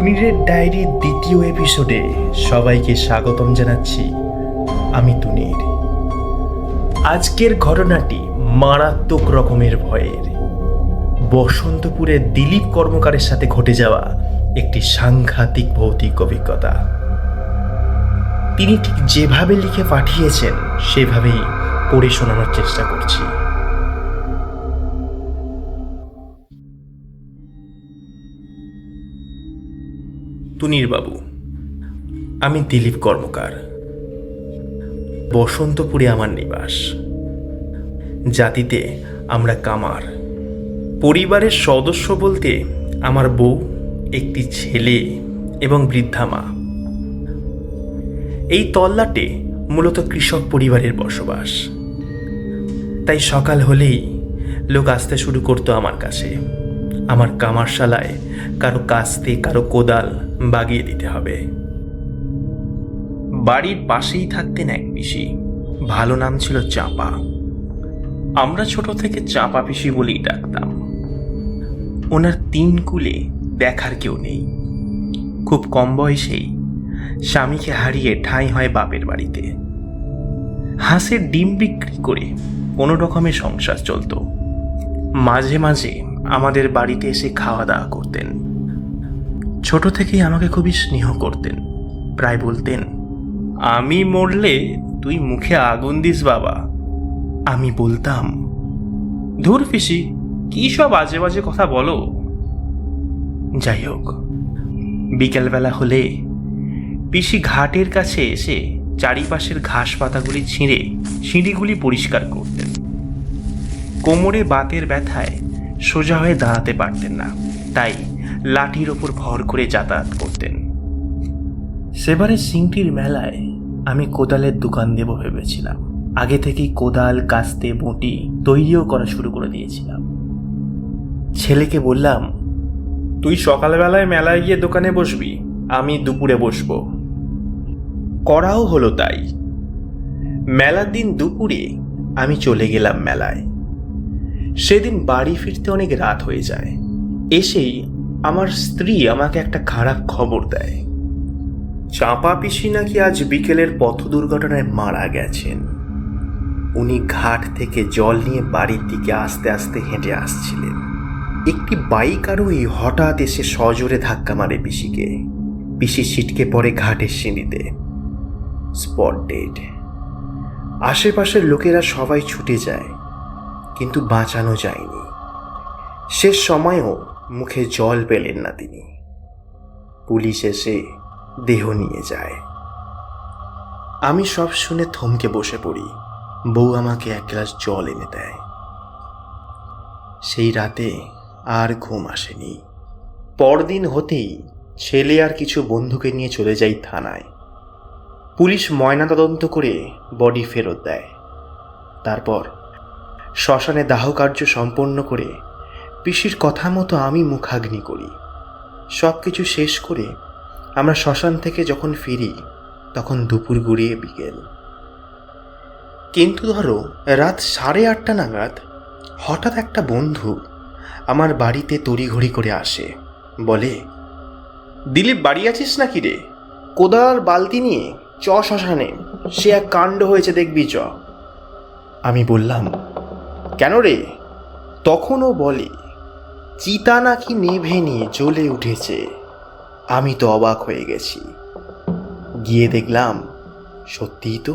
তুনিরের ডায়েরির দ্বিতীয় এপিসোডে সবাইকে স্বাগতম জানাচ্ছি। আমি তুনির। আজকের ঘটনাটি মারাত্মক রকমের ভয়ের। বসন্তপুরে দিলীপ কর্মকারের সাথে ঘটে যাওয়া একটি সাংঘাতিক ভৌতিক অভিজ্ঞতা। তিনি ঠিক যেভাবে লিখে পাঠিয়েছেন সেভাবেই পড়ে শোনানোর চেষ্টা করছি। তুনির বাবু, আমি দিলীপ কর্মকার। বসন্তপুরে আমার নিবাস। জাতিতে আমরা কামার। পরিবারের সদস্য বলতে আমার বউ, একটি ছেলে এবং বৃদ্ধা মা। এই তল্লাটে মূলত কৃষক পরিবারের বসবাস। তাই সকাল হলেই লোক আসতে শুরু করতো আমার কাছে। আমার কামারশালায় কারো কাস্তে, কারো কোদাল বাগিয়ে দিতে হবে। বাড়ির পাশেই থাকতেন এক পিসি। ভালো নাম ছিল চাঁপা। আমরা ছোট থেকে চাঁপা পিসি বলেই ডাকতাম। ওনার 3 কুলে দেখার কেউ নেই। খুব কম বয়সেই স্বামীকে হারিয়ে ঠাঁই হয় বাপের বাড়িতে। হাঁসের ডিম বিক্রি করে কোনো রকমের সংসার চলত। মাঝে মাঝে আমাদের বাড়িতে এসে খাওয়া দাওয়া করতেন। ছোট থেকেই আমাকে খুবই স্নেহ করতেন। প্রায় বলতেন, আমি মরলে তুই মুখে আগুন দিস বাবা। আমি বলতাম, ধুর পিসি, কি সব আজে বাজে কথা বলো। যাই হোক, বিকেলবেলা হলে পিসি ঘাটের কাছে এসে চারিপাশের ঘাস পাতাগুলি ছিঁড়ে সিঁড়িগুলি পরিষ্কার করতেন। কোমরে বাতের ব্যথায় সোজা হয়ে দাঁড়াতে পারতেন না, তাই লাঠির ওপর ভর করে যাতায়াত করতেন। সেবারে সিংটির মেলায় আমি কোদালের দোকান দেব ভেবেছিলাম। আগে থেকেই কোদাল, কাস্তে, বঁটি তৈরিও করা শুরু করে দিয়েছিলাম। ছেলেকে বললাম, তুই সকালবেলায় মেলায় গিয়ে দোকানে বসবি, আমি দুপুরে বসবো। করাও হলো তাই। মেলার দিন দুপুরে আমি চলে গেলাম মেলায়। সেদিন বাড়ি ফিরতে অনেক রাত হয়ে যায়। এসেই আমার স্ত্রী আমাকে একটা খারাপ খবর দেয়। চাঁপা পিসি নাকি আজ বিকেলের পথ দুর্ঘটনায় মারা গেছেন। উনি ঘাট থেকে জল নিয়ে বাড়ির দিকে আস্তে আস্তে হেঁটে আসছিলেন। একটি বাইক আরোহী হঠাৎ এসে সজোরে ধাক্কা মারে পিসিকে। পিসি ছিটকে পড়ে ঘাটের সিঁড়িতে। Spot dead. আশেপাশের লোকেরা সবাই ছুটে যায়, কিন্তু বাঁচানো যায়নি। শেষ সময়েও মুখে জল পেলেন না তিনি। পুলিশ এসে দেহ নিয়ে যায়। আমি সব শুনে থমকে বসে পড়ি। বউ আমাকে 1 গ্লাস জল এনে দেয়। সেই রাতে আর ঘুম আসেনি। পরদিন হতেই ছেলে আর কিছু বন্ধুকে নিয়ে চলে যাই থানায়। পুলিশ ময়নাতদন্ত করে বডি ফেরত দেয়। তারপর শ্মশানে দাহকার্য সম্পন্ন করে পিসির কথা মতো আমি মুখাগ্নি করি। সব কিছু শেষ করে আমরা শ্মশান থেকে যখন ফিরি তখন দুপুর গড়িয়ে বিকেল। কিন্তু ধরো রাত 8:30 নাগাদ হঠাৎ একটা বন্ধু আমার বাড়িতে তড়িঘড়ি করে আসে। বলে, দিলীপ, বাড়ি আছিস নাকি রে? কোদাল বালতি নিয়ে চ শ্মশানে, সে এক কাণ্ড হয়েছে, দেখবি চ। আমি বললাম, কেন রে? তখনও বলে, চিতা নাকি নেভে নিয়ে জ্বলে উঠেছে। আমি তো অবাক হয়ে গেছি। গিয়ে দেখলাম সত্যিই তো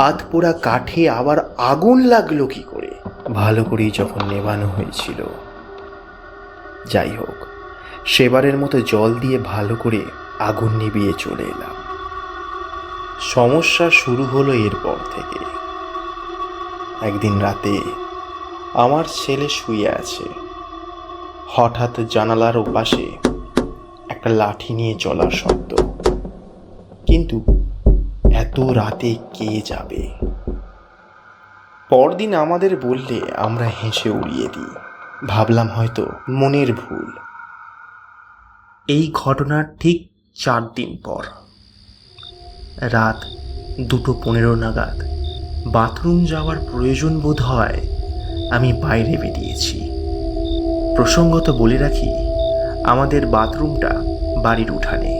আধপোড়া কাঠে আবার আগুন লাগলো কি করে? ভালো করেই যখন নেভানো হয়েছিল। যাই হোক, সেবারের মতো জল দিয়ে ভালো করে আগুন নিভিয়ে চলে এলাম। সমস্যা শুরু হলো এরপর থেকে। একদিন রাতে আমার ছেলে শুয়ে আছে। হঠাৎ জানালার ওপাশে একটা লাঠি নিয়ে চলার শব্দ। কিন্তু এত রাতে কে যাবে? পরদিন আমাদের বললে আমরা হেসে উড়িয়ে দিই। ভাবলাম হয়তো মনের ভুল। এই ঘটনার ঠিক 4 দিন পর রাত 2:15 নাগাদ বাথরুম যাওয়ার প্রয়োজন বোধ হয় আমি বাইরে বেরিয়েছি। প্রসঙ্গত বলে রাখি, আমাদের বাথরুমটা বাড়ির উঠানে।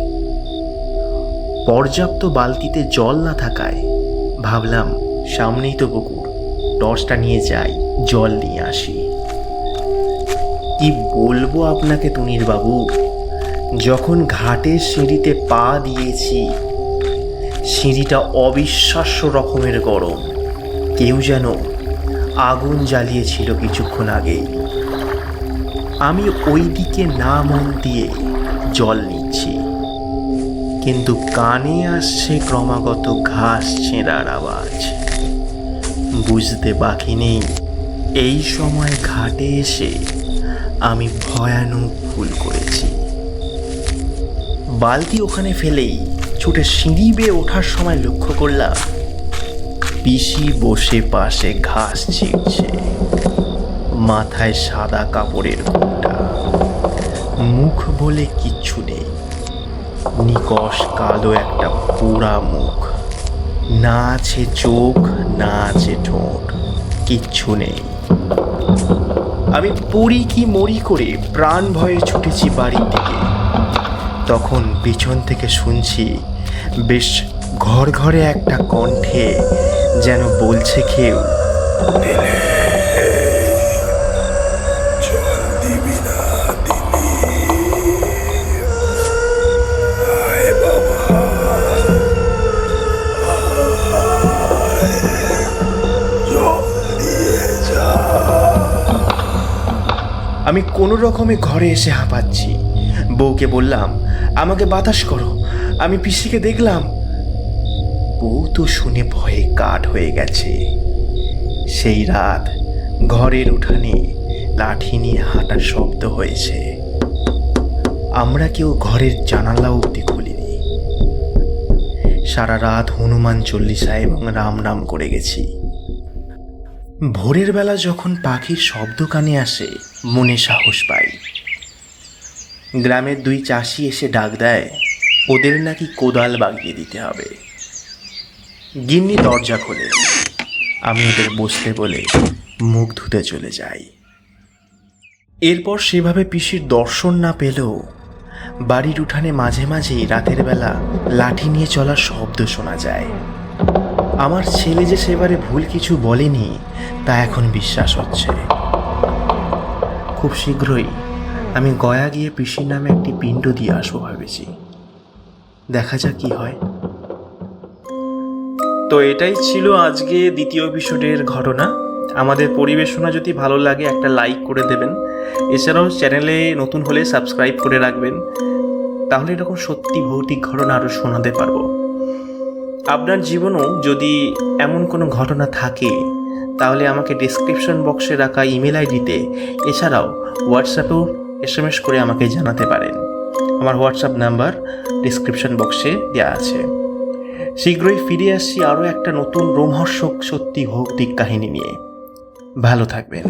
পর্যাপ্ত বালতিতে জল না থাকায় ভাবলাম সামনেই তো পুকুর, টর্চটা নিয়ে যাই, জল নিয়ে আসি। কি বলবো আপনাকে টুনির বাবু, যখন ঘাটের সিঁড়িতে পা দিয়েছি, সিঁড়িটা অবিশ্বাস্য রকমের গরম। কেউ যেন আগুন জ্বালিয়েছিল কিছুক্ষণ আগেই। আমি ওই দিকে না মন দিয়ে জল নিচ্ছি, কিন্তু কানে আসছে ক্রমাগত ঘাস ছেঁড়ার আওয়াজ। বুঝতে বাকি নেই এই সময় ঘাটে এসে আমি ভয়ানক ভুল করেছি। বালতি ওখানে ফেলেই ছুটে সিঁড়ি বেয়ে ওঠার সময় লক্ষ্য করলাম পিসি বসে পাশে ঘাস ছিঁড়ছে, মাথায় সাদা কাপড়ের ঘোমটা, মুখ বলে কিচ্ছু নেই, নিকষ কালো একটা পোড়া মুখ, না আছে চোখ, না আছে ঠোঁট, কিচ্ছু নেই। আমি পড়ি কি মরি করে প্রাণ ভয়ে ছুটেছি বাড়ির দিকে। তখন পিছন থেকে শুনছি বেশ ঘর ঘরে একটা কণ্ঠে যেন বলছে কেউ, আমি কোনো রকমে ঘরে এসে হাঁপাচ্ছি। বউকে বললাম, আমাকে বাতাস করো, আমি পিসিকে দেখলাম। বউ তো শুনে ভয়ে কাঠ হয়ে গেছে। সেই রাত ঘরের উঠানে লাঠি নিয়ে হাঁটার শব্দ হয়েছে। আমরা কেউ ঘরের জানালা অবধি খুলিনি। সারা রাত হনুমান চল্লিশা এবং রাম রাম করে গেছি। ভোরের বেলা যখন পাখির শব্দ কানে আসে মনে সাহস পাই। গ্রামের দুই চাষি এসে ডাক দেয়, ওদের নাকি কোদাল বাগিয়ে দিতে হবে। গিন্নি দরজা খোলে, আমি ওদের বসতে বলে মুখ ধুতে চলে যাই। এরপর সেভাবে পিসির দর্শন না পেলেও বাড়ির উঠানে মাঝে মাঝেই রাতের বেলা লাঠি নিয়ে চলার শব্দ শোনা যায়। আমার ছেলে যে সেবারে ভুল কিছু বলেনি তা এখন বিশ্বাস হচ্ছে। খুব শীঘ্রই আমি গয়া গিয়ে পিসির নামে একটি পিণ্ড দিয়ে আসবো ভেবেছি। দেখা যাক কি হয়। তো এটাই ছিল আজকে দ্বিতীয় এপিসোডের ঘটনা। আমাদের পরিবেশনা যদি ভালো লাগে একটা লাইক করে দেবেন, এছাড়াও চ্যানেলে নতুন হলে সাবস্ক্রাইব করে রাখবেন, তাহলে এরকম সত্যি ভৌতিক ঘটনা আরও শোনাতে পারবো। আপনার জীবনেও যদি এমন কোনো ঘটনা থাকে তাহলে আমাকে ডেসক্রিপশন বক্সে রাখা ইমেল আইডিতে, এছাড়াও হোয়াটসঅ্যাপেও SMS করে আমাকে জানাতে পারেন। আমার হোয়াটসঅ্যাপ নাম্বার ডেসক্রিপশন বক্সে দেওয়া আছে। শীঘ্রই ফিরে আসছি আরও একটা নতুন রোমহর্ষক সত্যি ভৌতিক কাহিনী নিয়ে। ভালো থাকবেন।